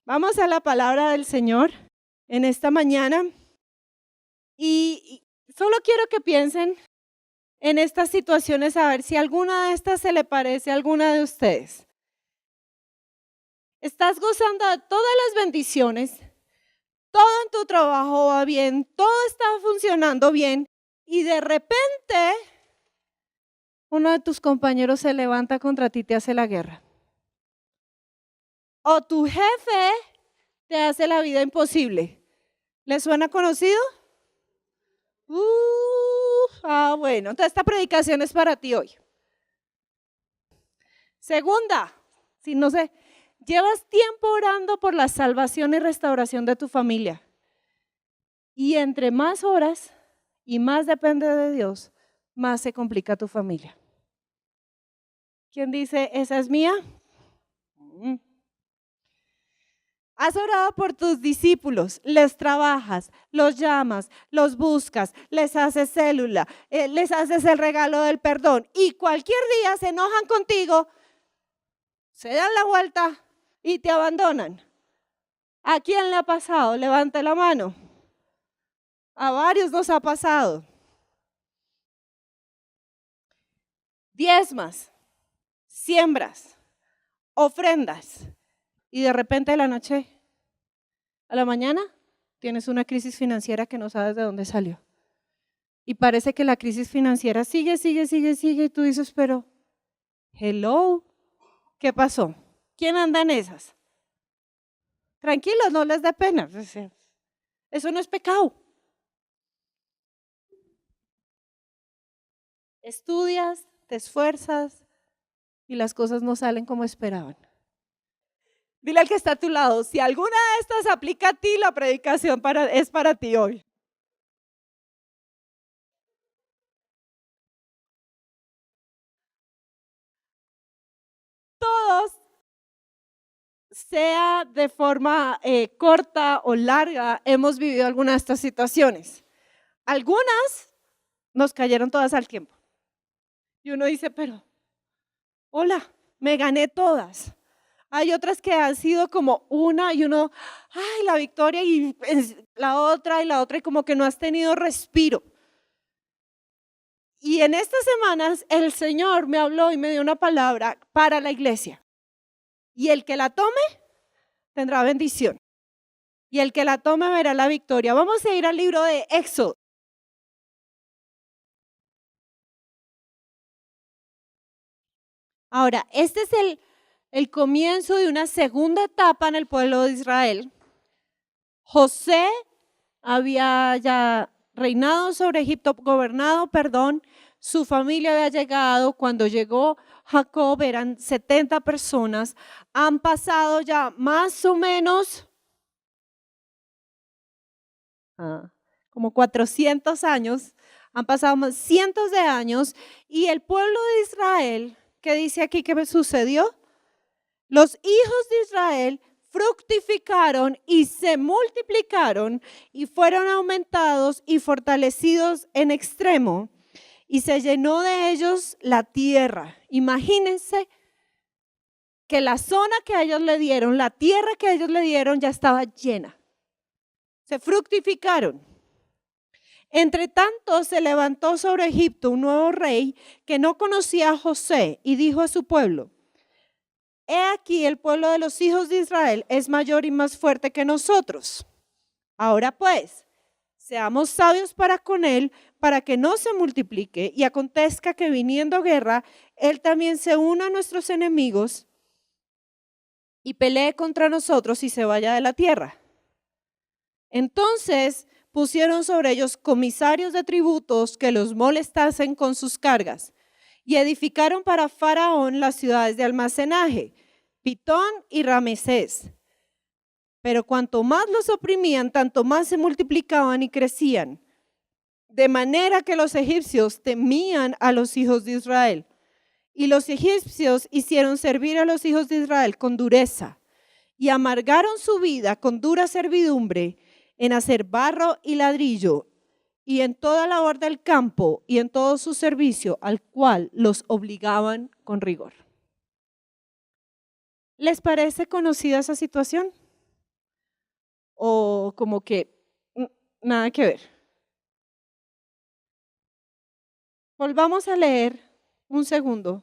Vamos a la palabra del Señor en esta mañana y solo quiero que piensen en estas situaciones a ver si alguna de estas se le parece a alguna de ustedes. Estás gozando de todas las bendiciones, todo en tu trabajo va bien, todo está funcionando bien y de repente uno de tus compañeros se levanta contra ti y te hace la guerra. O tu jefe te hace la vida imposible. ¿Le suena conocido? Bueno, entonces esta predicación es para ti hoy. Segunda, si no sé, llevas tiempo orando por la salvación y restauración de tu familia. Y entre más oras y más depende de Dios, más se complica tu familia. ¿Quién dice, esa es mía? Has orado por tus discípulos, les trabajas, los llamas, los buscas, les haces célula, les haces el regalo del perdón y cualquier día se enojan contigo, se dan la vuelta y te abandonan. ¿A quién le ha pasado? Levante la mano. A varios nos ha pasado. Diezmas, siembras, ofrendas y de repente de la noche a la mañana tienes una crisis financiera que no sabes de dónde salió. Y parece que la crisis financiera sigue y tú dices, pero, hello, ¿qué pasó? ¿Quién anda en esas? Tranquilos, no les dé pena. Eso no es pecado. Estudias, te esfuerzas y las cosas no salen como esperaban. Dile al que está a tu lado, si alguna de estas aplica a ti, la predicación es para ti hoy. Todos, sea de forma corta o larga, hemos vivido alguna de estas situaciones. Algunas nos cayeron todas al tiempo. Y uno dice, pero, hola, me gané todas. Hay otras que han sido como una y uno, ay, la victoria y la otra y como que no has tenido respiro. Y en estas semanas el Señor me habló y me dio una palabra para la iglesia. Y el que la tome tendrá bendición. Y el que la tome verá la victoria. Vamos a ir al libro de Éxodo. Ahora, este es el comienzo de una segunda etapa en el pueblo de Israel. José había ya reinado sobre Egipto, su familia había llegado, cuando llegó Jacob eran 70 personas, han pasado ya más o menos como 400 años, han pasado cientos de años y el pueblo de Israel, ¿qué dice aquí que sucedió? Los hijos de Israel fructificaron y se multiplicaron y fueron aumentados y fortalecidos en extremo y se llenó de ellos la tierra. Imagínense que la zona que ellos le dieron, la tierra que ellos le dieron ya estaba llena. Se fructificaron. Entre tanto se levantó sobre Egipto un nuevo rey que no conocía a José y dijo a su pueblo: he aquí el pueblo de los hijos de Israel es mayor y más fuerte que nosotros. Ahora pues, seamos sabios para con él, para que no se multiplique y acontezca que viniendo guerra, él también se una a nuestros enemigos y pelee contra nosotros y se vaya de la tierra. Entonces pusieron sobre ellos comisarios de tributos que los molestasen con sus cargas y edificaron para Faraón las ciudades de almacenaje, Pitón y Ramesés. Pero cuanto más los oprimían, tanto más se multiplicaban y crecían, de manera que los egipcios temían a los hijos de Israel. Y los egipcios hicieron servir a los hijos de Israel con dureza y amargaron su vida con dura servidumbre en hacer barro y ladrillo y en toda labor del campo y en todo su servicio, al cual los obligaban con rigor. ¿Les parece conocida esa situación? o como que nada que ver. Volvamos a leer un segundo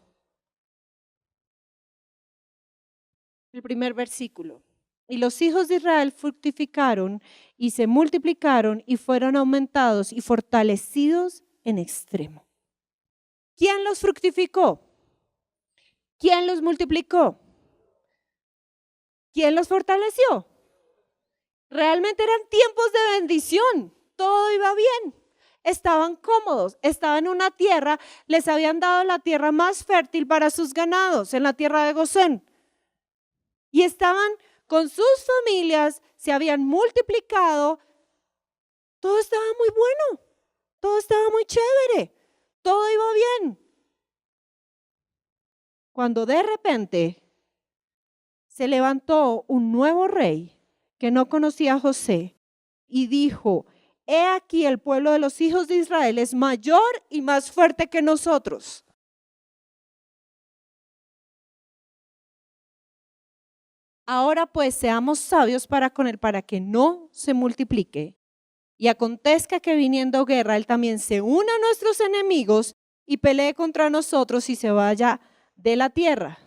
el primer versículo. Y los hijos de Israel fructificaron y se multiplicaron y fueron aumentados y fortalecidos en extremo. ¿Quién los fructificó? ¿Quién los multiplicó? ¿Quién los fortaleció? Realmente eran tiempos de bendición, todo iba bien, estaban cómodos, estaban en una tierra, les habían dado la tierra más fértil para sus ganados, en la tierra de Gosén. Y estaban con sus familias, se habían multiplicado, todo estaba muy bueno, todo estaba muy chévere, todo iba bien. Cuando de repente se levantó un nuevo rey que no conocía a José y dijo: he aquí el pueblo de los hijos de Israel es mayor y más fuerte que nosotros. Ahora pues seamos sabios para con él, para que no se multiplique. Y acontezca que viniendo guerra, él también se una a nuestros enemigos y pelee contra nosotros y se vaya de la tierra.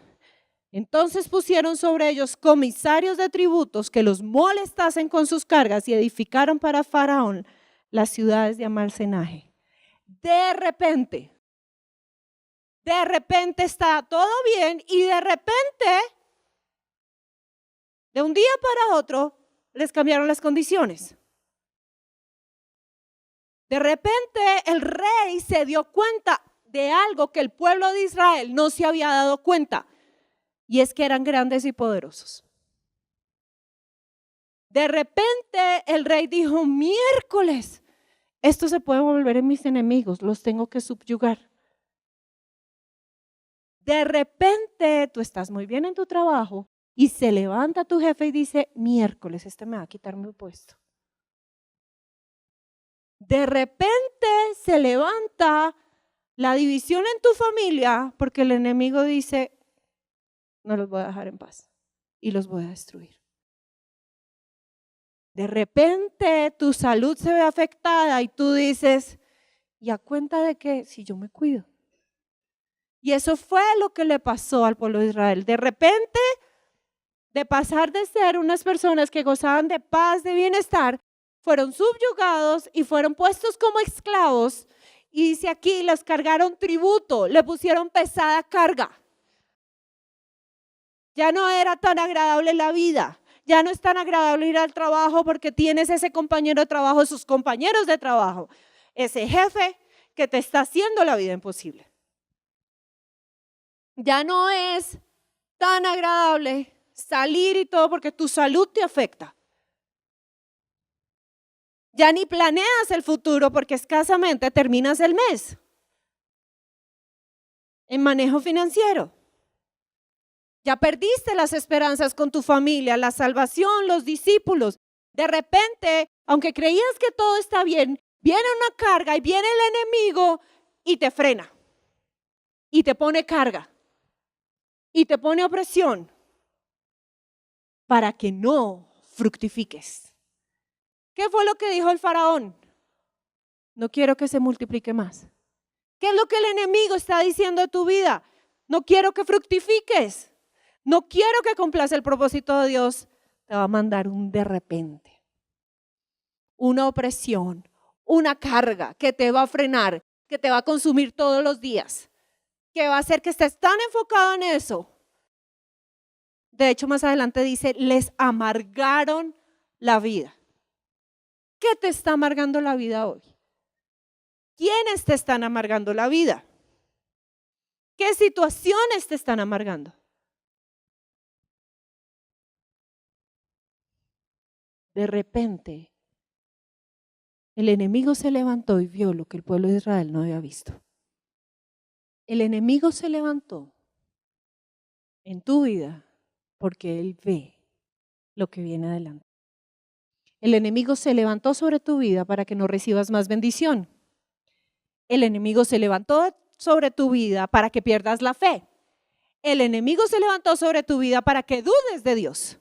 Entonces pusieron sobre ellos comisarios de tributos que los molestasen con sus cargas y edificaron para Faraón las ciudades de almacenaje. De repente está todo bien y de repente, de un día para otro, les cambiaron las condiciones. De repente el rey se dio cuenta de algo que el pueblo de Israel no se había dado cuenta, y es que eran grandes y poderosos. De repente el rey dijo: miércoles, esto se puede volver en mis enemigos, los tengo que subyugar. De repente tú estás muy bien en tu trabajo y se levanta tu jefe y dice: miércoles, este me va a quitar mi puesto. De repente se levanta la división en tu familia porque el enemigo dice: no los voy a dejar en paz y los voy a destruir. De repente tu salud se ve afectada y tú dices: ¿y a cuenta de qué? Si yo me cuido. Y eso fue lo que le pasó al pueblo de Israel. De repente, de pasar de ser unas personas que gozaban de paz, de bienestar, fueron subyugados y fueron puestos como esclavos. Y dice aquí, les cargaron tributo, le pusieron pesada carga. Ya no era tan agradable la vida. Ya no es tan agradable ir al trabajo porque tienes ese compañero de trabajo, sus compañeros de trabajo, ese jefe que te está haciendo la vida imposible. Ya no es tan agradable salir y todo porque tu salud te afecta. Ya ni planeas el futuro porque escasamente terminas el mes en manejo financiero. Ya perdiste las esperanzas con tu familia, la salvación, los discípulos. De repente, aunque creías que todo está bien, viene una carga y viene el enemigo y te frena. Y te pone carga. Y te pone opresión para que no fructifiques. ¿Qué fue lo que dijo el faraón? No quiero que se multiplique más. ¿Qué es lo que el enemigo está diciendo de tu vida? No quiero que fructifiques. No quiero que cumplas el propósito de Dios. Te va a mandar un de repente. Una opresión, una carga que te va a frenar, que te va a consumir todos los días, que va a hacer que estés tan enfocado en eso. De hecho, más adelante dice, les amargaron la vida. ¿Qué te está amargando la vida hoy? ¿Quiénes te están amargando la vida? ¿Qué situaciones te están amargando? De repente, el enemigo se levantó y vio lo que el pueblo de Israel no había visto. El enemigo se levantó en tu vida porque él ve lo que viene adelante. El enemigo se levantó sobre tu vida para que no recibas más bendición. El enemigo se levantó sobre tu vida para que pierdas la fe. El enemigo se levantó sobre tu vida para que dudes de Dios.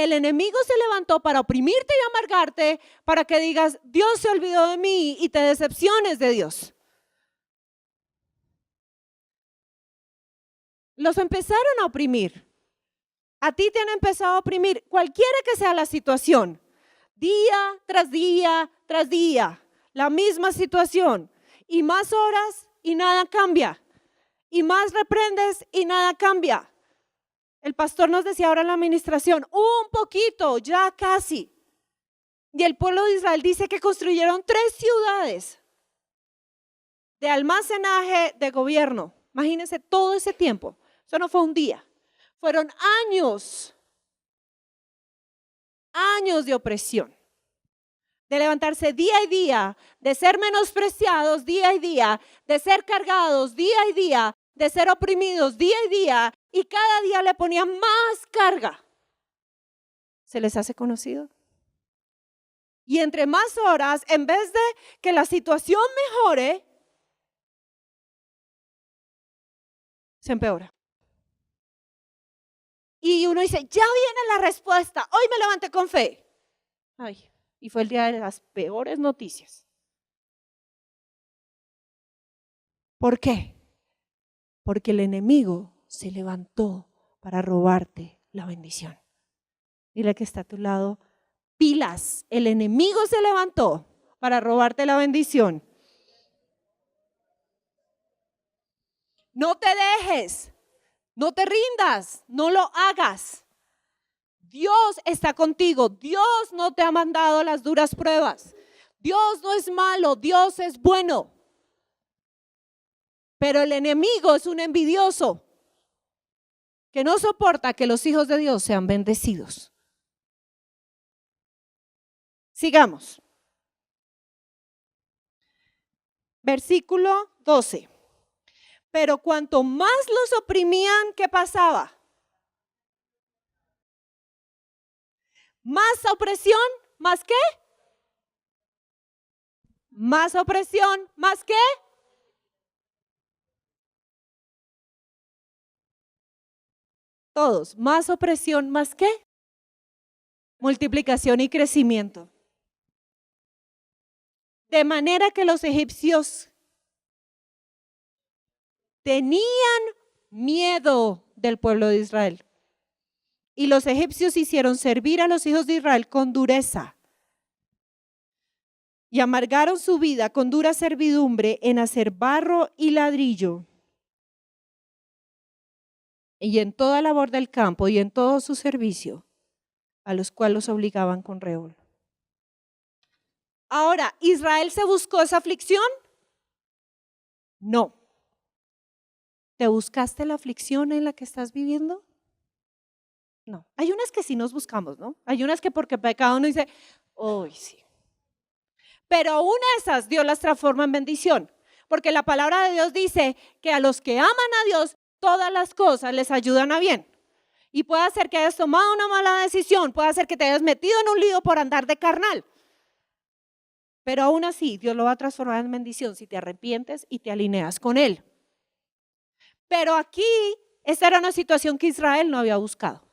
El enemigo se levantó para oprimirte y amargarte, para que digas, Dios se olvidó de mí y te decepciones de Dios. Los empezaron a oprimir. A ti te han empezado a oprimir, cualquiera que sea la situación, día tras día tras día, la misma situación, y más horas y nada cambia, y más reprendes y nada cambia. El pastor nos decía ahora en la administración, un poquito, ya casi. Y el pueblo de Israel dice que construyeron 3 ciudades de almacenaje de gobierno. Imagínense todo ese tiempo. Eso no fue un día. Fueron años de opresión, de levantarse día y día, de ser menospreciados día y día, de ser cargados día y día, de ser oprimidos día y día, y cada día le ponían más carga. ¿Se les hace conocido? Y entre más horas, en vez de que la situación mejore, se empeora. Y uno dice, ya viene la respuesta, hoy me levanté con fe. Ay, y fue el día de las peores noticias. ¿Por qué? Porque el enemigo se levantó para robarte la bendición. Dile que está a tu lado, pilas, el enemigo se levantó para robarte la bendición. No te dejes. No te rindas, no lo hagas. Dios está contigo. Dios no te ha mandado las duras pruebas. Dios no es malo, Dios es bueno. Pero el enemigo es un envidioso que no soporta que los hijos de Dios sean bendecidos. Sigamos. Versículo 12. Pero cuanto más los oprimían, ¿qué pasaba? Más opresión, ¿más qué? Más opresión, ¿más qué? Todos, más opresión, ¿más qué? Multiplicación y crecimiento. De manera que los egipcios tenían miedo del pueblo de Israel. Y los egipcios hicieron servir a los hijos de Israel con dureza. Y amargaron su vida con dura servidumbre en hacer barro y ladrillo. Y en toda labor del campo y en todo su servicio, a los cuales los obligaban con rémora. Ahora, ¿Israel se buscó esa aflicción? No. ¿Te buscaste la aflicción en la que estás viviendo? No. Hay unas que sí nos buscamos, ¿no? Hay unas que porque pecado uno dice, uy, sí. Pero aún esas Dios las transforma en bendición. Porque la palabra de Dios dice que a los que aman a Dios, todas las cosas les ayudan a bien. Y puede ser que hayas tomado una mala decisión, puede ser que te hayas metido en un lío por andar de carnal. Pero aún así, Dios lo va a transformar en bendición si te arrepientes y te alineas con Él. Pero aquí, esta era una situación que Israel no había buscado.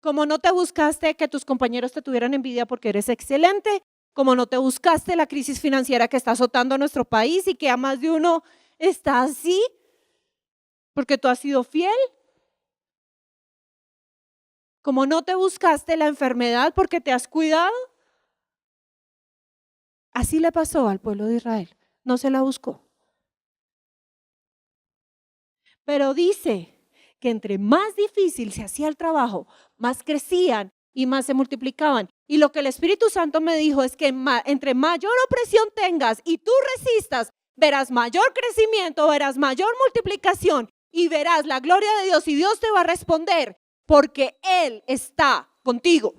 Como no te buscaste que tus compañeros te tuvieran envidia porque eres excelente, como no te buscaste la crisis financiera que está azotando a nuestro país y que a más de uno está así, porque tú has sido fiel. Como no te buscaste la enfermedad porque te has cuidado. Así le pasó al pueblo de Israel, no se la buscó. Pero dice que entre más difícil se hacía el trabajo, más crecían y más se multiplicaban. Y lo que el Espíritu Santo me dijo es que entre mayor opresión tengas y tú resistas, verás mayor crecimiento, verás mayor multiplicación y verás la gloria de Dios y Dios te va a responder porque Él está contigo.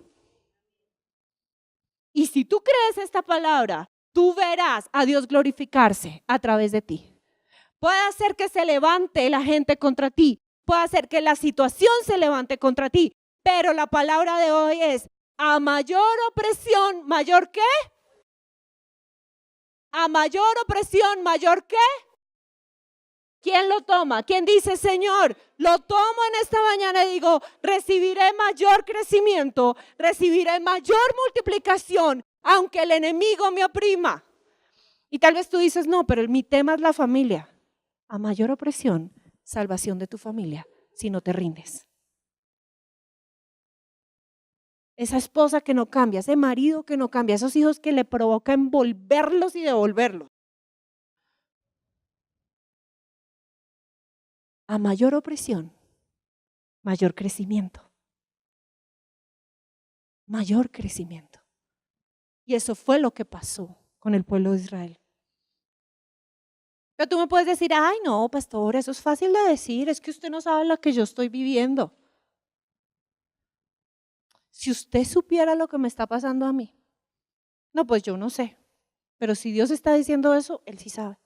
Y si tú crees esta palabra, tú verás a Dios glorificarse a través de ti. Puede hacer que se levante la gente contra ti, puede hacer que la situación se levante contra ti, pero la palabra de hoy es, a mayor opresión, ¿mayor qué? A mayor opresión, ¿mayor qué? ¿Quién lo toma? ¿Quién dice, Señor, lo tomo en esta mañana y digo, recibiré mayor crecimiento, recibiré mayor multiplicación, aunque el enemigo me oprima? Y tal vez tú dices, no, pero mi tema es la familia. A mayor opresión, salvación de tu familia, si no te rindes. Esa esposa que no cambia, ese marido que no cambia, esos hijos que le provoca envolverlos y devolverlos. A mayor opresión, mayor crecimiento. Mayor crecimiento. Y eso fue lo que pasó con el pueblo de Israel. Pero tú me puedes decir, ay no, pastor, eso es fácil de decir, es que usted no sabe lo que yo estoy viviendo. Si usted supiera lo que me está pasando a mí. No, pues yo no sé. Pero si Dios está diciendo eso, Él sí sabe.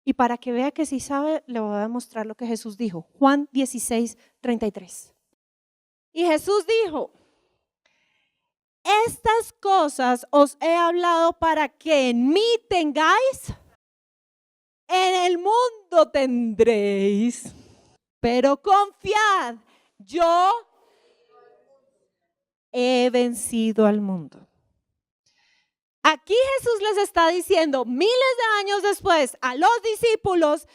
Y para que vea que sí sabe, le voy a demostrar lo que Jesús dijo. Juan 16:33. Y Jesús dijo, estas cosas os he hablado para que en mí tengáis, en el mundo tendréis, pero confiad, yo he vencido al mundo. Aquí Jesús les está diciendo miles de años después a los discípulos,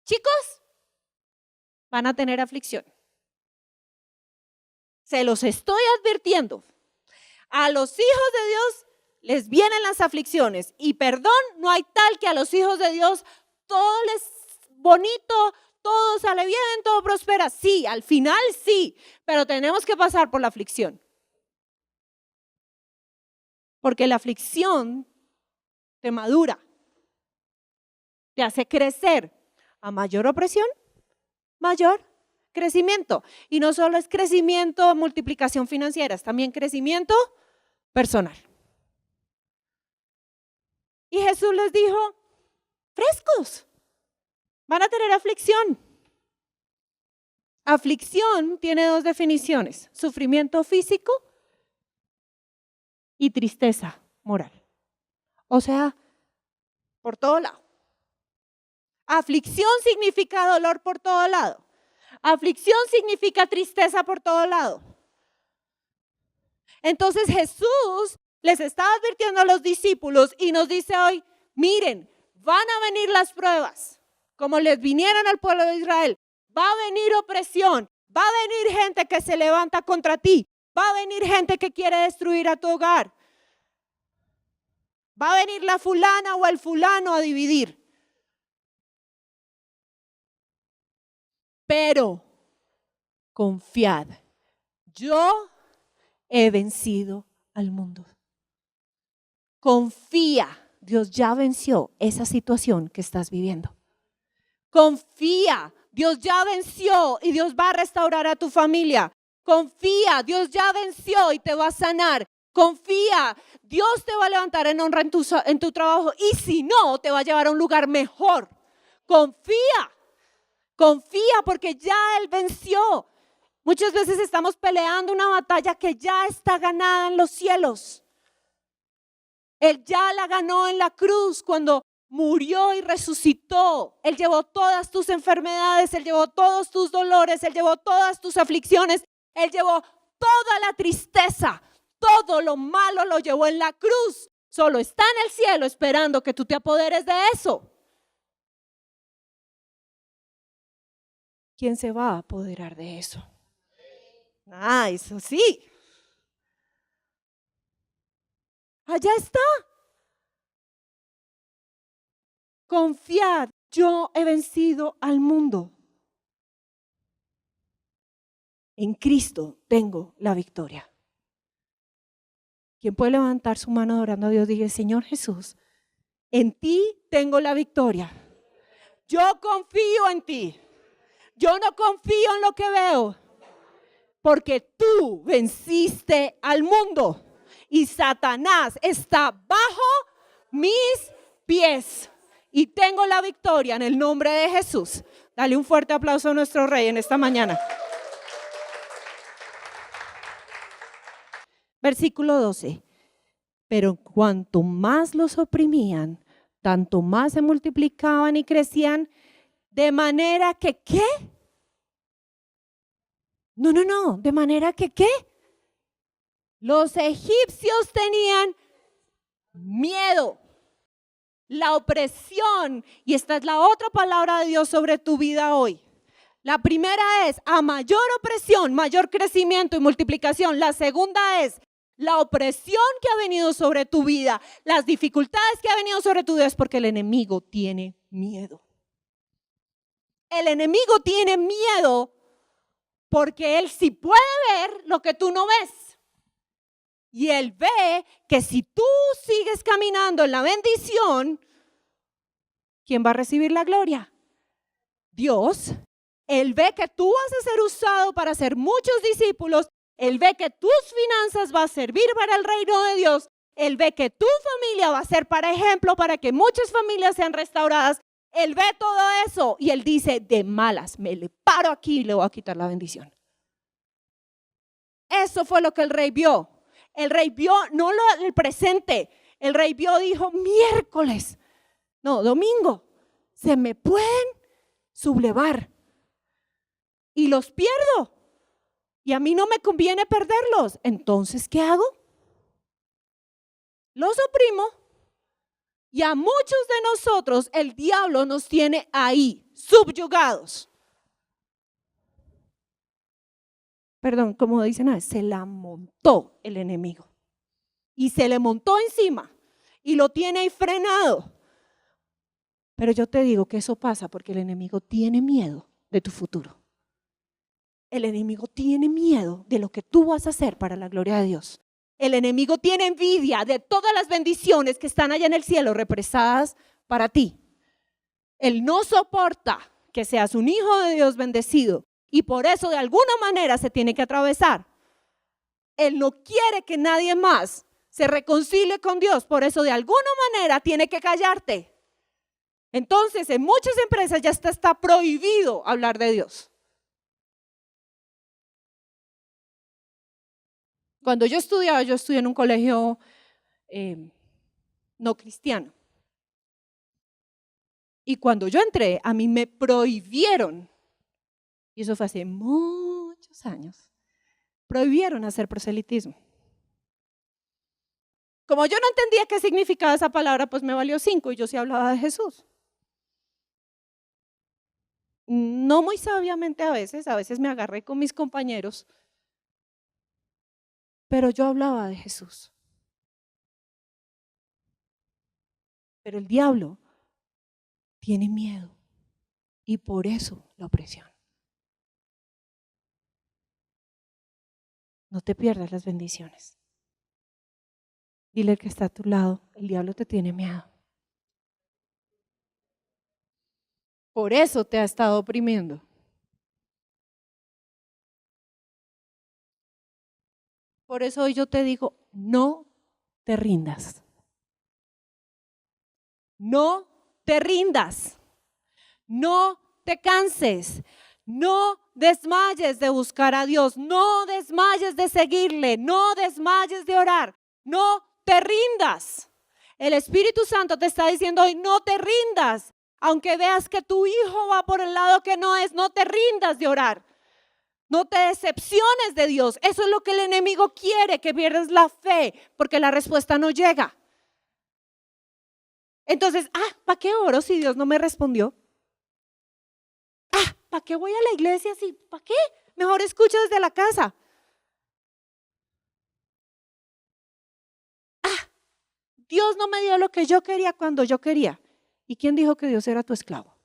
chicos, van a tener aflicción. Se los estoy advirtiendo. A los hijos de Dios les vienen las aflicciones y perdón, no hay tal que a los hijos de Dios todo les bonito, todo sale bien, todo prospera. Sí, al final sí, pero tenemos que pasar por la aflicción. Porque la aflicción te madura, te hace crecer. A mayor opresión, mayor crecimiento. Y no solo es crecimiento, multiplicación financiera, es también crecimiento personal. Y Jesús les dijo, frescos, van a tener aflicción. Aflicción tiene dos definiciones, sufrimiento físico y tristeza moral. O sea, por todo lado. Aflicción significa dolor por todo lado. Aflicción significa tristeza por todo lado. Entonces Jesús les está advirtiendo a los discípulos y nos dice hoy, miren, van a venir las pruebas, como les vinieron al pueblo de Israel. Va a venir opresión, va a venir gente que se levanta contra ti, va a venir gente que quiere destruir a tu hogar. Va a venir la fulana o el fulano a dividir. Pero confiad, yo he vencido al mundo. Confía, Dios ya venció esa situación que estás viviendo. Confía, Dios ya venció y Dios va a restaurar a tu familia. Confía, Dios ya venció y te va a sanar. Confía, Dios te va a levantar en honra en tu trabajo y si no, te va a llevar a un lugar mejor. Confía, confía porque ya Él venció. Muchas veces estamos peleando una batalla que ya está ganada en los cielos. Él ya la ganó en la cruz cuando murió y resucitó. Él llevó todas tus enfermedades, Él llevó todos tus dolores, Él llevó todas tus aflicciones, Él llevó toda la tristeza, todo lo malo lo llevó en la cruz. Solo está en el cielo esperando que tú te apoderes de eso. ¿Quién se va a apoderar de eso? Eso sí. Allá está. Confiad, yo he vencido al mundo. En Cristo tengo la victoria. ¿Quién puede levantar su mano orando a Dios? Diga, Señor Jesús, en ti tengo la victoria. Yo confío en ti. Yo no confío en lo que veo. Porque tú venciste al mundo. Y Satanás está bajo mis pies. Y tengo la victoria en el nombre de Jesús. Dale un fuerte aplauso a nuestro Rey en esta mañana. Versículo 12. Pero cuanto más los oprimían, tanto más se multiplicaban y crecían, de manera que ¿qué? No, de manera que ¿qué? Los egipcios tenían miedo, la opresión, y esta es la otra palabra de Dios sobre tu vida hoy. La primera es, a mayor opresión, mayor crecimiento y multiplicación. La segunda es, la opresión que ha venido sobre tu vida, las dificultades que ha venido sobre tu vida es porque el enemigo tiene miedo. El enemigo tiene miedo porque él sí puede ver lo que tú no ves. Y él ve que si tú sigues caminando en la bendición, ¿quién va a recibir la gloria? Dios. Él ve que tú vas a ser usado para hacer muchos discípulos. Él ve que tus finanzas van a servir para el reino de Dios. Él ve que tu familia va a ser para ejemplo para que muchas familias sean restauradas. Él ve todo eso y él dice, de malas, me le paro aquí y le voy a quitar la bendición. Eso fue lo que el rey vio. El rey vio no el presente. El rey vio, dijo, miércoles, no, domingo, se me pueden sublevar y los pierdo. Y a mí no me conviene perderlos. Entonces, ¿qué hago? Los oprimo. Y a muchos de nosotros el diablo nos tiene ahí, subyugados. Perdón, como dicen, se la montó el enemigo. Y se le montó encima. Y lo tiene ahí frenado. Pero yo te digo que eso pasa porque el enemigo tiene miedo de tu futuro. El enemigo tiene miedo de lo que tú vas a hacer para la gloria de Dios. El enemigo tiene envidia de todas las bendiciones que están allá en el cielo represadas para ti. Él no soporta que seas un hijo de Dios bendecido y por eso de alguna manera se tiene que atravesar. Él no quiere que nadie más se reconcilie con Dios, por eso de alguna manera tiene que callarte. Entonces en muchas empresas ya está prohibido hablar de Dios. Cuando yo estudié en un colegio no cristiano. Y cuando yo entré, a mí me prohibieron, y eso fue hace muchos años, prohibieron hacer proselitismo. Como yo no entendía qué significaba esa palabra, pues me valió 5 y yo sí hablaba de Jesús. No muy sabiamente a veces me agarré con mis compañeros, pero yo hablaba de Jesús. Pero el diablo tiene miedo y por eso la opresión. No te pierdas las bendiciones. Dile al que está a tu lado, el diablo te tiene miedo. Por eso te ha estado oprimiendo. Por eso hoy yo te digo, no te rindas. No te rindas. No te canses. No desmayes de buscar a Dios. No desmayes de seguirle. No desmayes de orar. No te rindas. El Espíritu Santo te está diciendo hoy, no te rindas. Aunque veas que tu hijo va por el lado que no es, no te rindas de orar. No te decepciones de Dios. Eso es lo que el enemigo quiere, que pierdas la fe, porque la respuesta no llega. Entonces, ¿para qué oro si Dios no me respondió? ¿Para qué voy a la iglesia si? ¿Para qué? Mejor escucho desde la casa. Dios no me dio lo que yo quería cuando yo quería. ¿Y quién dijo que Dios era tu esclavo?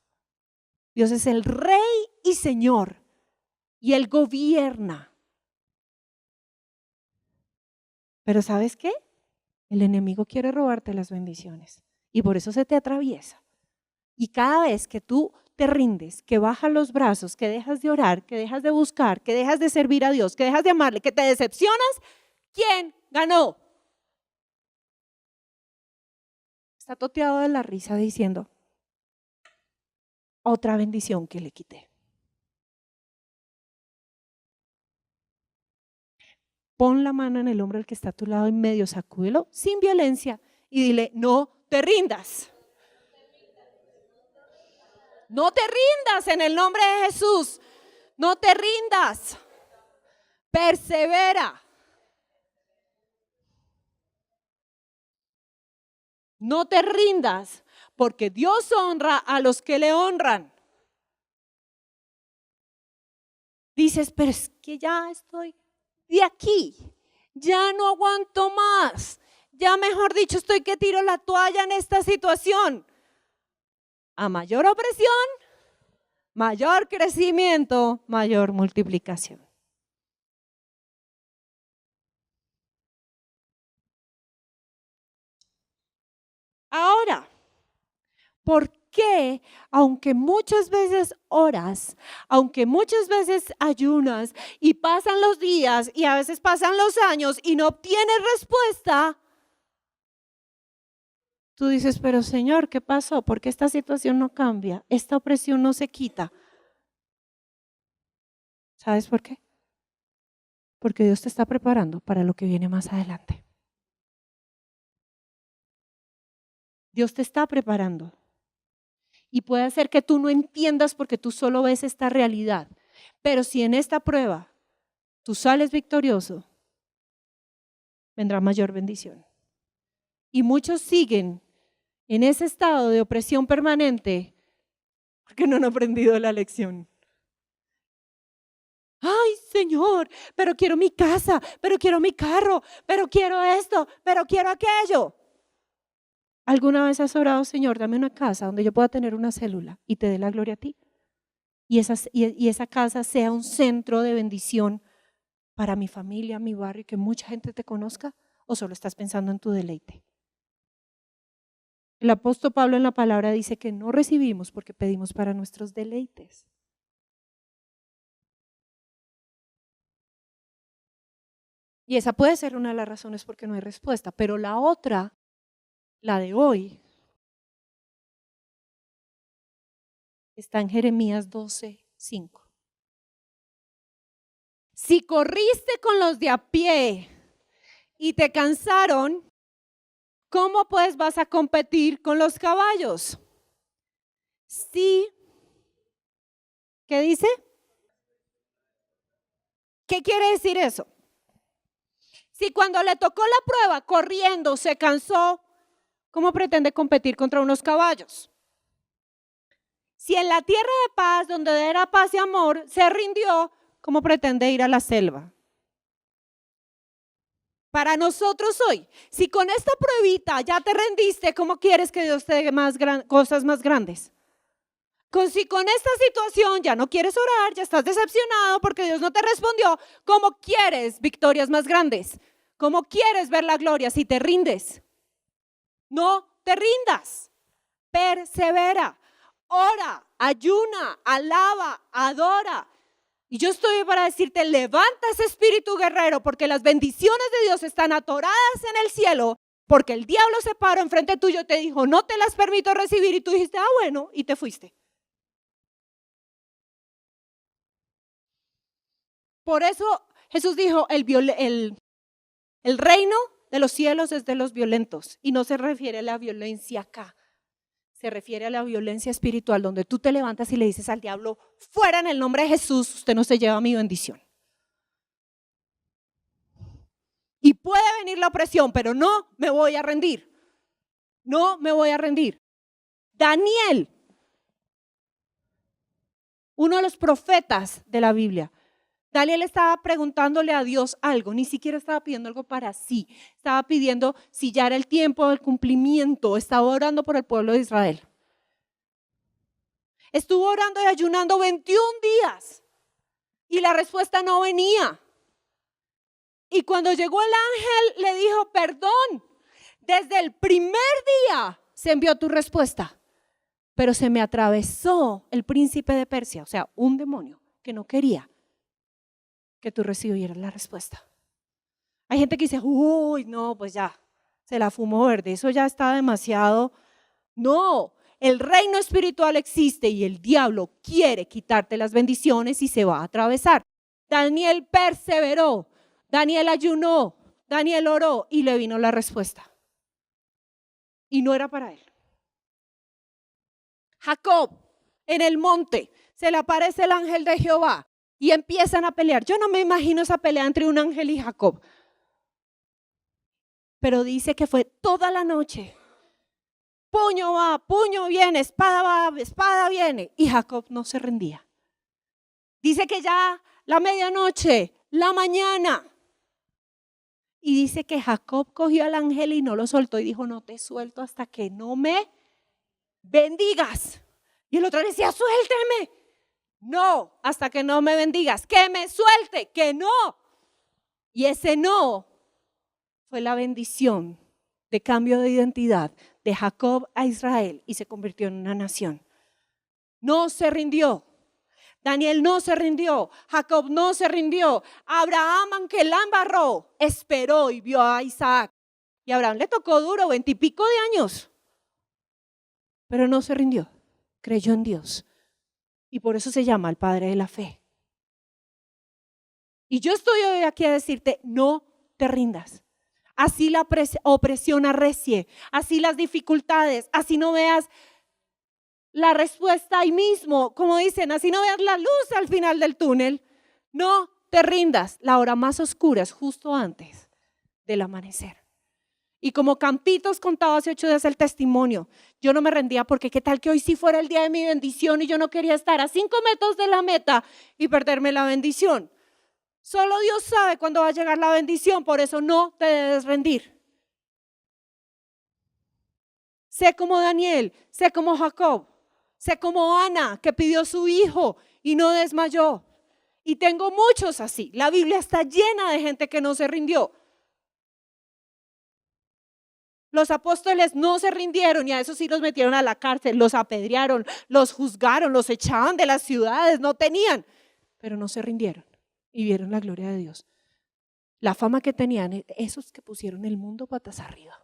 Dios es el Rey y Señor. Y Él gobierna. Pero ¿sabes qué? El enemigo quiere robarte las bendiciones. Y por eso se te atraviesa. Y cada vez que tú te rindes, que bajas los brazos, que dejas de orar, que dejas de buscar, que dejas de servir a Dios, que dejas de amarle, que te decepcionas, ¿quién ganó? Está toteado de la risa diciendo, otra bendición que le quité. Pon la mano en el hombro del que está a tu lado y medio sacúdelo sin violencia y dile, no te rindas. No te rindas en el nombre de Jesús. No te rindas. Persevera. No te rindas, porque Dios honra a los que le honran. Dices, pero es que ya estoy de aquí. Ya no aguanto más. Ya mejor dicho, estoy que tiro la toalla en esta situación. A mayor opresión, mayor crecimiento, mayor multiplicación. Ahora, ¿por qué, aunque muchas veces oras, aunque muchas veces ayunas y pasan los días y a veces pasan los años y no obtienes respuesta? Tú dices, pero Señor, ¿qué pasó? ¿Por qué esta situación no cambia? Esta opresión no se quita. ¿Sabes por qué? Porque Dios te está preparando para lo que viene más adelante. Dios te está preparando. Y puede ser que tú no entiendas porque tú solo ves esta realidad. Pero si en esta prueba tú sales victorioso, vendrá mayor bendición. Y muchos siguen en ese estado de opresión permanente porque no han aprendido la lección. Ay, Señor, pero quiero mi casa, pero quiero mi carro, pero quiero esto, pero quiero aquello. ¿Alguna vez has orado, Señor, dame una casa donde yo pueda tener una célula y te dé la gloria a ti? Y esa casa sea un centro de bendición para mi familia, mi barrio, y que mucha gente te conozca, ¿o solo estás pensando en tu deleite? El apóstol Pablo en la palabra dice que no recibimos porque pedimos para nuestros deleites. Y esa puede ser una de las razones por qué no hay respuesta, pero la otra, la de hoy, está en Jeremías 12:5. Si corriste con los de a pie y te cansaron, ¿cómo pues vas a competir con los caballos? Sí. ¿Qué dice? ¿Qué quiere decir eso? Si cuando le tocó la prueba corriendo se cansó, ¿cómo pretende competir contra unos caballos? Si en la tierra de paz, donde era paz y amor, se rindió, ¿cómo pretende ir a la selva? Para nosotros hoy, si con esta pruebita ya te rendiste, ¿cómo quieres que Dios te dé cosas más grandes? Si con esta situación ya no quieres orar, ya estás decepcionado porque Dios no te respondió, ¿cómo quieres victorias más grandes? ¿Cómo quieres ver la gloria si te rindes? No te rindas, persevera, ora, ayuna, alaba, adora. Y yo estoy para decirte, levanta ese espíritu guerrero porque las bendiciones de Dios están atoradas en el cielo, porque el diablo se paró enfrente tuyo y te dijo, no te las permito recibir, y tú dijiste, bueno, y te fuiste. Por eso Jesús dijo, el reino de los cielos es de los violentos, y no se refiere a la violencia acá. Se refiere a la violencia espiritual, donde tú te levantas y le dices al diablo, fuera en el nombre de Jesús, usted no se lleva mi bendición. Y puede venir la opresión, pero no me voy a rendir. No me voy a rendir. Daniel, uno de los profetas de la Biblia, Daniel estaba preguntándole a Dios algo, ni siquiera estaba pidiendo algo para sí, estaba pidiendo si ya era el tiempo del cumplimiento, estaba orando por el pueblo de Israel. Estuvo orando y ayunando 21 días y la respuesta no venía. Y cuando llegó el ángel le dijo, perdón, desde el primer día se envió tu respuesta, pero se me atravesó el príncipe de Persia, o sea, un demonio que no quería que tú recibieras la respuesta. Hay gente que dice, uy, no, pues ya, se la fumó verde, eso ya está demasiado. No, el reino espiritual existe y el diablo quiere quitarte las bendiciones y se va a atravesar. Daniel perseveró, Daniel ayunó, Daniel oró y le vino la respuesta. Y no era para él. Jacob en el monte, se le aparece el ángel de Jehová y empiezan a pelear. Yo no me imagino esa pelea entre un ángel y Jacob. Pero dice que fue toda la noche. Puño va, puño viene, espada va, espada viene. Y Jacob no se rendía. Dice que ya la medianoche, la mañana. Y dice que Jacob cogió al ángel y no lo soltó y dijo, no te suelto hasta que no me bendigas. Y el otro le decía, suélteme. No, hasta que no me bendigas. Que me suelte, que no. Y ese no fue la bendición de cambio de identidad de Jacob a Israel y se convirtió en una nación. No se rindió. Daniel no se rindió, Jacob no se rindió, Abraham, aunque la embarró, esperó y vio a Isaac. Y a Abraham le tocó duro, 20 y pico de años, pero no se rindió, creyó en Dios. Y por eso se llama el padre de la fe. Y yo estoy hoy aquí a decirte, no te rindas. Así la opresión arrecie, así las dificultades, así no veas la respuesta ahí mismo, como dicen, así no veas la luz al final del túnel. No te rindas. La hora más oscura es justo antes del amanecer. Y como Campitos contaba hace 8 días el testimonio, yo no me rendía porque qué tal que hoy sí fuera el día de mi bendición y yo no quería estar a 5 metros de la meta y perderme la bendición. Solo Dios sabe cuándo va a llegar la bendición, por eso no te debes rendir. Sé como Daniel, sé como Jacob. Sé como Ana, que pidió su hijo y no desmayó. Y tengo muchos así. La Biblia está llena de gente que no se rindió. Los apóstoles no se rindieron y a esos sí los metieron a la cárcel, los apedrearon, los juzgaron, los echaban de las ciudades, no tenían. Pero no se rindieron y vieron la gloria de Dios. La fama que tenían esos que pusieron el mundo patas arriba.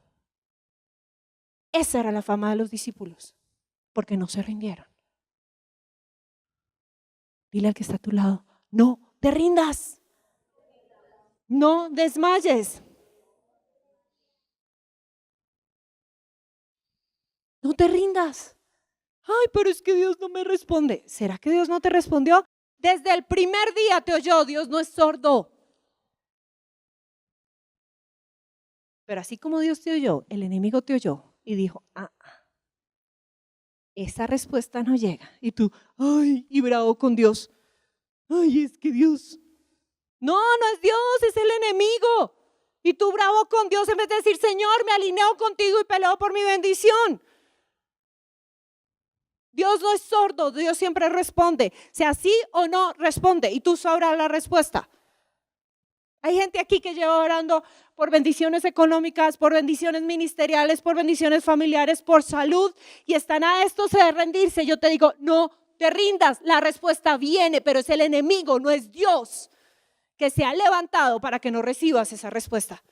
Esa era la fama de los discípulos, porque no se rindieron. Dile al que está a tu lado, no te rindas, no desmayes, no te rindas. Ay, pero es que Dios no me responde. ¿Será que Dios no te respondió? Desde el primer día te oyó, Dios no es sordo. Pero así como Dios te oyó, el enemigo te oyó y dijo, esa respuesta no llega. Y tú, ay, y bravo con Dios. Ay, es que Dios. No es Dios, es el enemigo. Y tú bravo con Dios en vez de decir, Señor, me alineo contigo y peleo por mi bendición. Dios no es sordo, Dios siempre responde. Sea sí o no, responde y tú sabrás la respuesta. Hay gente aquí que lleva orando por bendiciones económicas, por bendiciones ministeriales, por bendiciones familiares, por salud y están a esto de rendirse. Yo te digo, no te rindas, la respuesta viene, pero es el enemigo, no es Dios que se ha levantado para que no recibas esa respuesta.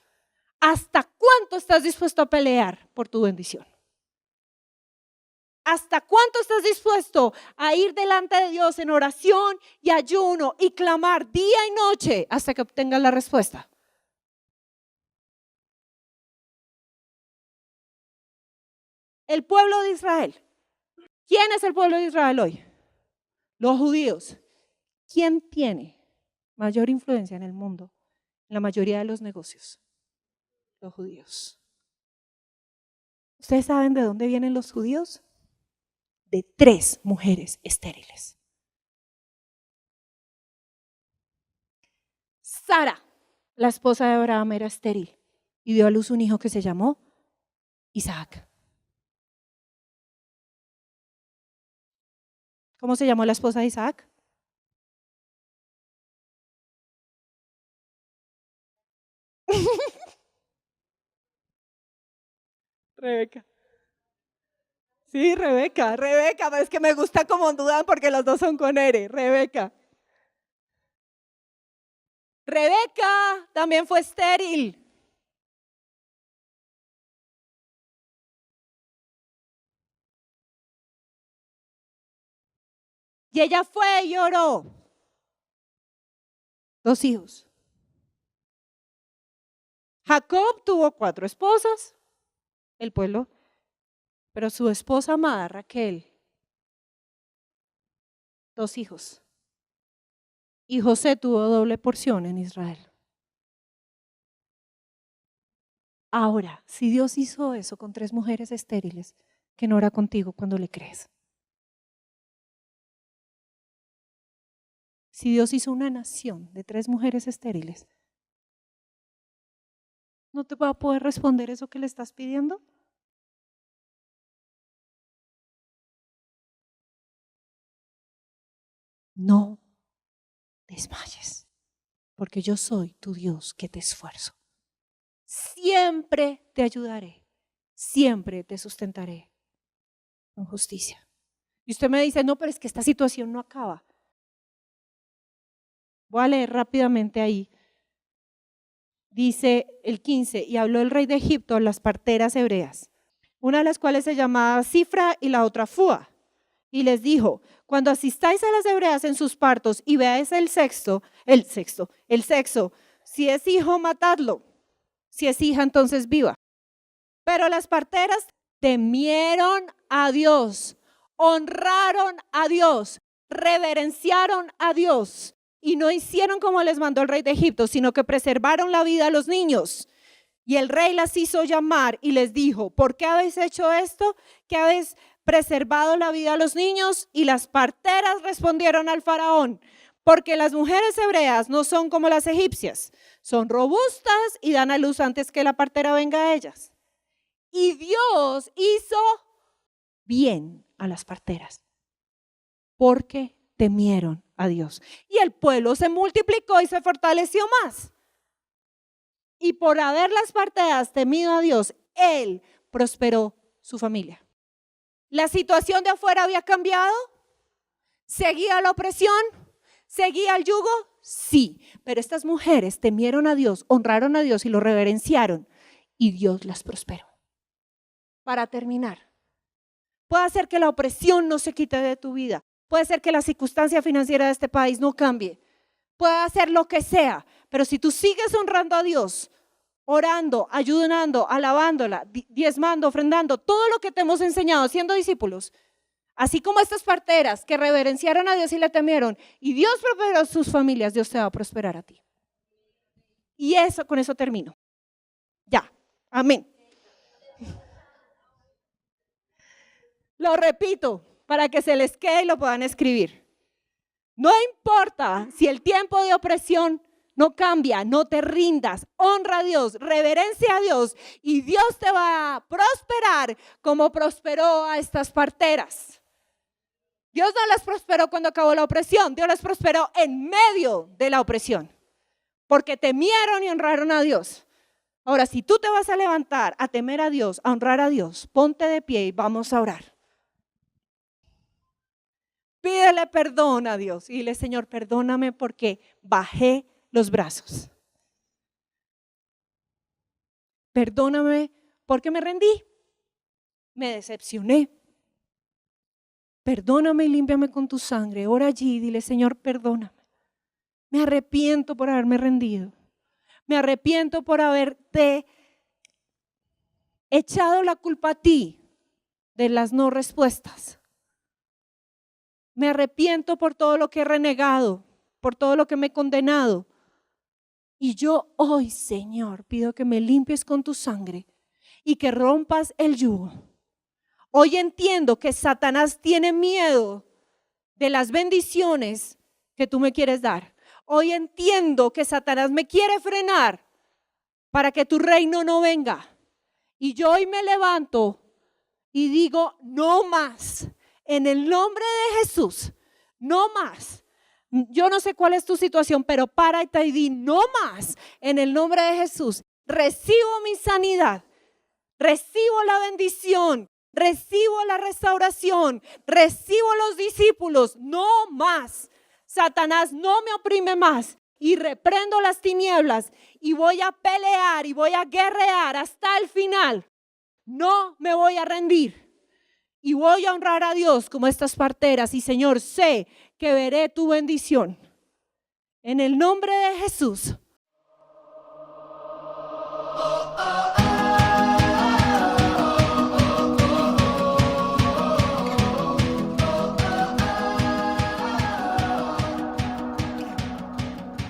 ¿Hasta cuánto estás dispuesto a pelear por tu bendición? ¿Hasta cuánto estás dispuesto a ir delante de Dios en oración y ayuno y clamar día y noche hasta que obtengas la respuesta? El pueblo de Israel. ¿Quién es el pueblo de Israel hoy? Los judíos. ¿Quién tiene mayor influencia en el mundo, en la mayoría de los negocios? Los judíos. ¿Ustedes saben de dónde vienen los judíos? De 3 mujeres estériles. Sara, la esposa de Abraham, era estéril y dio a luz un hijo que se llamó Isaac. ¿Cómo se llamó la esposa de Isaac? Rebeca. Sí, Rebeca, pero es que me gusta como dudan porque los dos son con R, Rebeca. Rebeca también fue estéril. Y ella fue y oró. 2 hijos. Jacob tuvo 4 esposas, el pueblo, pero su esposa amada, Raquel, 2 hijos. Y José tuvo doble porción en Israel. Ahora, si Dios hizo eso con 3 mujeres estériles, ¿qué no hará contigo cuando le crees? Si Dios hizo una nación de 3 mujeres estériles, ¿no te va a poder responder eso que le estás pidiendo? No desmayes, porque yo soy tu Dios que te esfuerzo. Siempre te ayudaré, siempre te sustentaré con justicia. Y usted me dice, no, pero es que esta situación no acaba. Voy a leer rápidamente ahí. Dice el 15, y habló el rey de Egipto a las parteras hebreas, una de las cuales se llamaba Cifra y la otra Fua. Y les dijo, cuando asistáis a las hebreas en sus partos y veáis el sexo, si es hijo, matadlo, si es hija, entonces viva. Pero las parteras temieron a Dios, honraron a Dios, reverenciaron a Dios y no hicieron como les mandó el rey de Egipto, sino que preservaron la vida a los niños. Y el rey las hizo llamar y les dijo, ¿por qué habéis hecho esto? ¿Qué habéis preservado la vida a los niños? Y las parteras respondieron al faraón, porque las mujeres hebreas no son como las egipcias, son robustas y dan a luz antes que la partera venga a ellas. Y Dios hizo bien a las parteras, porque temieron a Dios. Y el pueblo se multiplicó y se fortaleció más. Y por haber las parteras temido a Dios, Él prosperó su familia. ¿La situación de afuera había cambiado? ¿Seguía la opresión? ¿Seguía el yugo? Sí, pero estas mujeres temieron a Dios, honraron a Dios y lo reverenciaron y Dios las prosperó. Para terminar, puede ser que la opresión no se quite de tu vida, puede ser que la circunstancia financiera de este país no cambie, puede hacer lo que sea, pero si tú sigues honrando a Dios, orando, ayudando, alabándola, diezmando, ofrendando, todo lo que te hemos enseñado siendo discípulos, así como estas parteras que reverenciaron a Dios y le temieron, y Dios prosperó sus familias, Dios te va a prosperar a ti. Y eso, con eso termino. Ya, amén. Lo repito para que se les quede y lo puedan escribir. No importa si el tiempo de opresión no cambia, no te rindas, honra a Dios, reverencia a Dios y Dios te va a prosperar como prosperó a estas parteras. Dios no las prosperó cuando acabó la opresión, Dios las prosperó en medio de la opresión, porque temieron y honraron a Dios. Ahora, si tú te vas a levantar a temer a Dios, a honrar a Dios, ponte de pie y vamos a orar. Pídele perdón a Dios y dile, Señor, perdóname porque bajé los brazos. Perdóname porque me rendí, me decepcioné. Perdóname y límpiame con tu sangre. Ora allí y dile, Señor, perdóname. Me arrepiento por haberme rendido. Me arrepiento por haberte echado la culpa a ti de las no respuestas. Me arrepiento por todo lo que he renegado, por todo lo que me he condenado. Y yo hoy, Señor, pido que me limpies con tu sangre y que rompas el yugo. Hoy entiendo que Satanás tiene miedo de las bendiciones que tú me quieres dar. Hoy entiendo que Satanás me quiere frenar para que tu reino no venga. Y yo hoy me levanto y digo, no más. En el nombre de Jesús, no más. Yo no sé cuál es tu situación, pero párate y di, no más. En el nombre de Jesús, recibo mi sanidad, recibo la bendición, recibo la restauración, recibo los discípulos, no más. Satanás no me oprime más y reprendo las tinieblas y voy a pelear y voy a guerrear hasta el final. No me voy a rendir. Y voy a honrar a Dios como estas parteras. Y Señor, sé que veré tu bendición. En el nombre de Jesús.